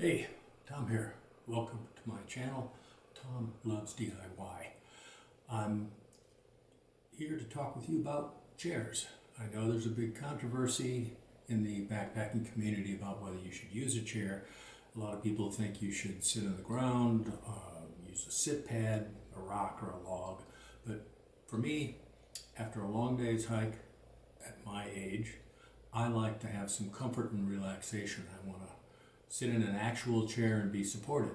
Hey, Tom here. Welcome to my channel, Tom Loves DIY. I'm here to talk with you about chairs. I know there's a big controversy in the backpacking community about whether you should use a chair. A lot of people think you should sit on the ground, use a sit pad, a rock, or a log. But for me, after a long day's hike at my age, I like to have some comfort and relaxation. I want to sit in an actual chair and be supported.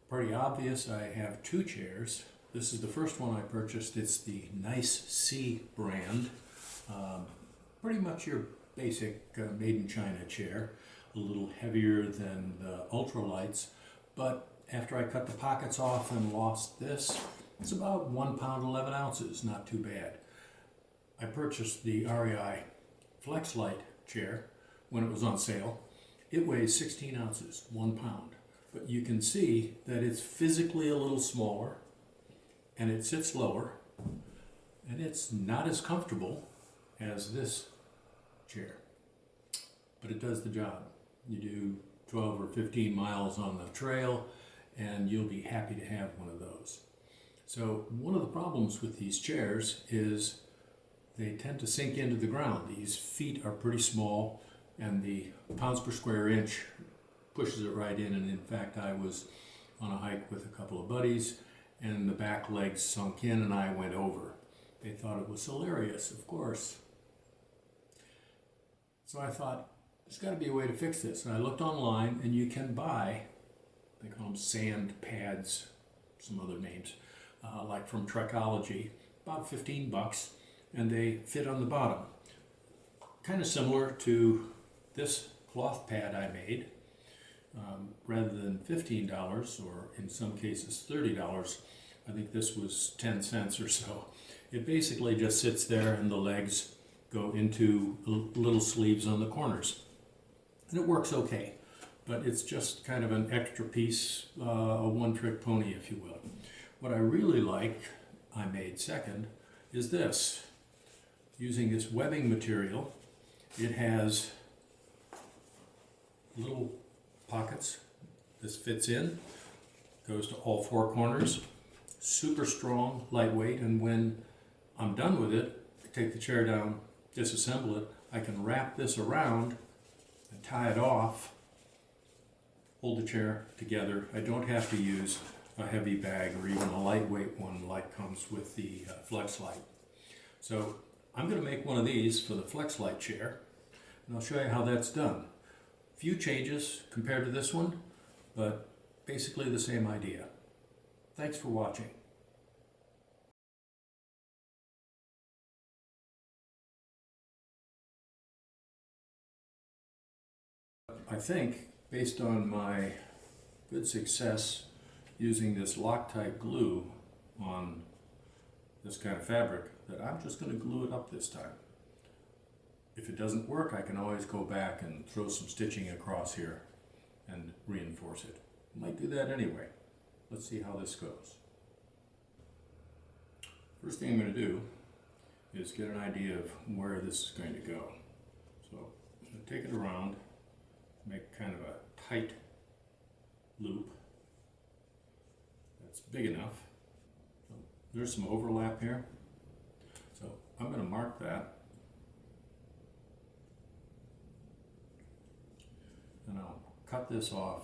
Pretty obvious, I have two chairs. This is the first one I purchased. It's the Nice C brand. Pretty much your basic made in China chair. A little heavier than the ultralights, but after I cut the pockets off and lost this, it's about 1 pound 11 ounces, not too bad. I purchased the REI FlexLight chair when it was on sale. It weighs 16 ounces, 1 pound, but you can see that it's physically a little smaller and it sits lower and it's not as comfortable as this chair, but it does the job. You do 12 or 15 miles on the trail and you'll be happy to have one of those. So one of the problems with these chairs is they tend to sink into the ground. These feet are pretty small and the pounds per square inch pushes it right in. And in fact, I was on a hike with a couple of buddies and the back legs sunk in and I went over. They thought it was hilarious, of course. So I thought, there's got to be a way to fix this. And I looked online and you can buy, they call them sand pads, some other names, like from Trekology, about 15 bucks, and they fit on the bottom. Kind of similar to this cloth pad I made. Rather than $15, or in some cases $30, I think this was 10 cents or so. It basically just sits there and the legs go into little sleeves on the corners. And it works okay, but it's just kind of an extra piece, a one-trick pony, if you will. What I really like, I made second, is this. Using this webbing material, it has little pockets. This fits in, goes to all four corners, super strong, lightweight, and when I'm done with it, I take the chair down, disassemble it, I can wrap this around and tie it off, hold the chair together. I don't have to use a heavy bag or even a lightweight one like comes with the FlexLight. So I'm going to make one of these for the FlexLight chair, and I'll show you how that's done. Few changes compared to this one, but basically the same idea. Thanks for watching. I think, based on my good success using this Loctite glue on this kind of fabric, that I'm just going to glue it up this time. If it doesn't work, I can always go back and throw some stitching across here and reinforce it. I might do that anyway. Let's see how this goes. First thing I'm going to do is get an idea of where this is going to go. So I'm going to take it around, make kind of a tight loop that's big enough. So there's some overlap here. So I'm going to mark that. And I'll cut this off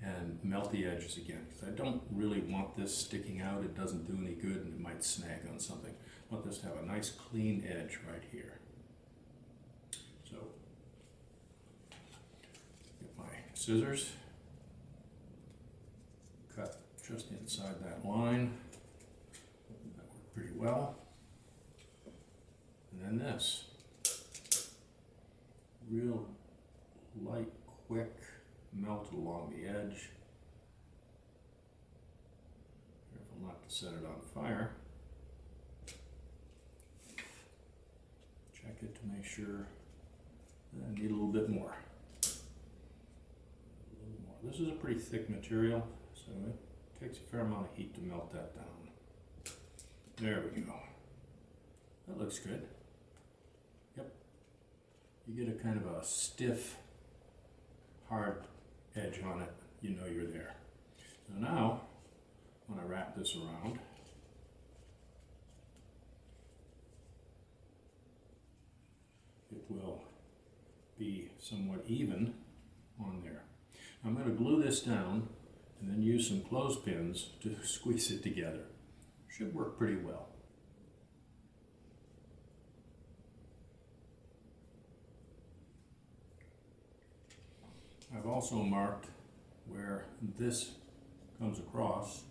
and melt the edges again, because I don't really want this sticking out. It doesn't do any good and it might snag on something. I want this to have a nice clean edge right here. So get my scissors, cut just inside that line. That worked pretty well. And then this, real light, quick melt along the edge. Careful not to set it on fire. Check it to make sure. I need a little bit more. This is a pretty thick material, so it takes a fair amount of heat to melt that down. There we go. That looks good. Yep. You get a kind of a stiff, hard edge on it, you know you're there. So now, when I wrap this around, it will be somewhat even on there. I'm going to glue this down and then use some clothespins to squeeze it together. Should work pretty well. I've also marked where this comes across,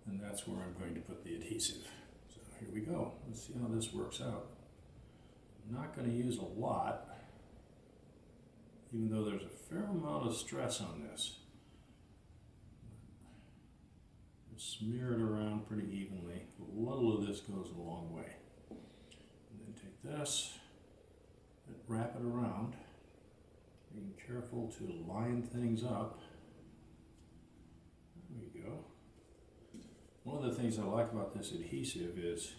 and that's where I'm going to put the adhesive. So here we go. Let's see how this works out. I'm not going to use a lot, even though there's a fair amount of stress on this. Just smear it around pretty evenly. A little of this goes a long way. And then take this and wrap it around, being careful to line things up. There we go. One of the things I like about this adhesive is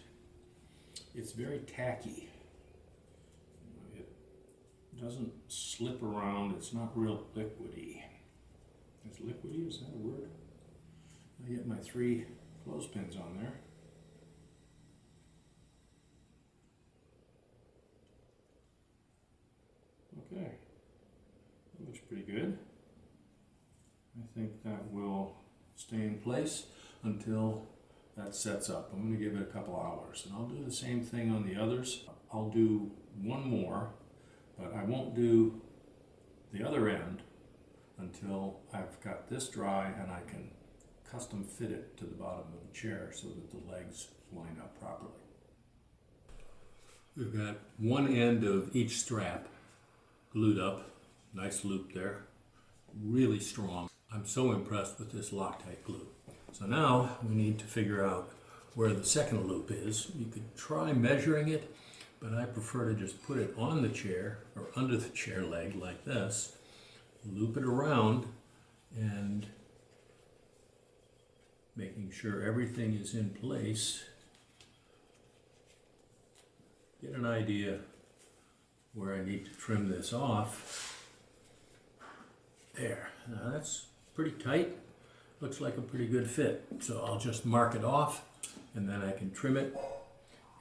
it's very tacky. It doesn't slip around. It's not real liquidy. Is liquidy, is that a word? I get my 3 clothespins on there. Okay, that looks pretty good. I think that will stay in place until that sets up. I'm going to give it a couple hours, and I'll do the same thing on the others. I'll do one more, but I won't do the other end until I've got this dry and I can custom fit it to the bottom of the chair so that the legs line up properly. We've got one end of each strap glued up, nice loop there, really strong. I'm so impressed with this Loctite glue. So now we need to figure out where the second loop is. You could try measuring it, but I prefer to just put it on the chair or under the chair leg like this, loop it around, and making sure everything is in place. Get an idea where I need to trim this off. There, now that's pretty tight. Looks like a pretty good fit. So I'll just mark it off and then I can trim it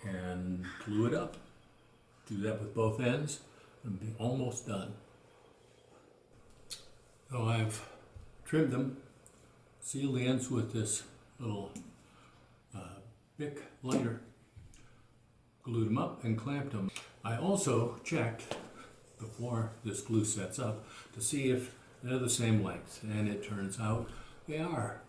and glue it up. Do that with both ends and be almost done. So I've trimmed them, sealed the ends with this little Bic liner, glued them up and clamped them. I also checked before this glue sets up to see if they're the same length, and it turns out they are.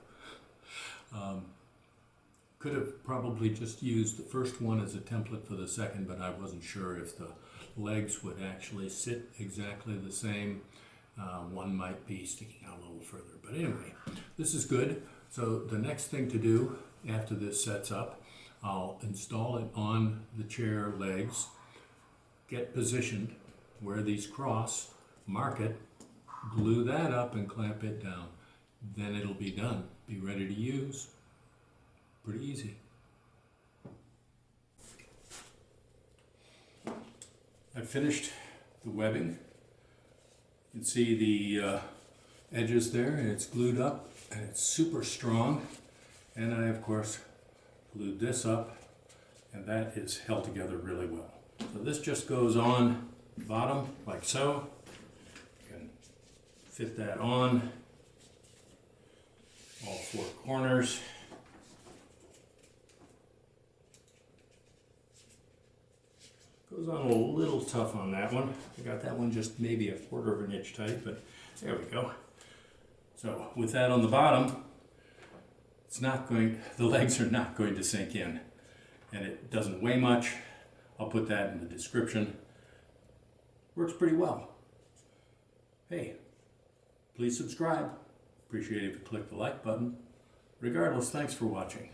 Could have probably just used the first one as a template for the second, but I wasn't sure if the legs would actually sit exactly the same. One might be sticking out a little further, but anyway, this is good. So the next thing to do after this sets up, I'll install it on the chair legs, get positioned where these cross, mark it, glue that up and clamp it down. Then it'll be done. Be ready to use. Pretty easy. I finished the webbing. You can see the edges there, and it's glued up and it's super strong. And I of course glued this up, and that is held together really well. So this just goes on the bottom like so. You can fit that on all 4 corners. Goes on a little tough on that one. I got that one just maybe a 1/4 of an inch tight, but there we go. So with that on the bottom, the legs are not going to sink in, and it doesn't weigh much. I'll put that in the description. Works pretty well. Hey, please subscribe. Appreciate it if you click the like button. Regardless, thanks for watching.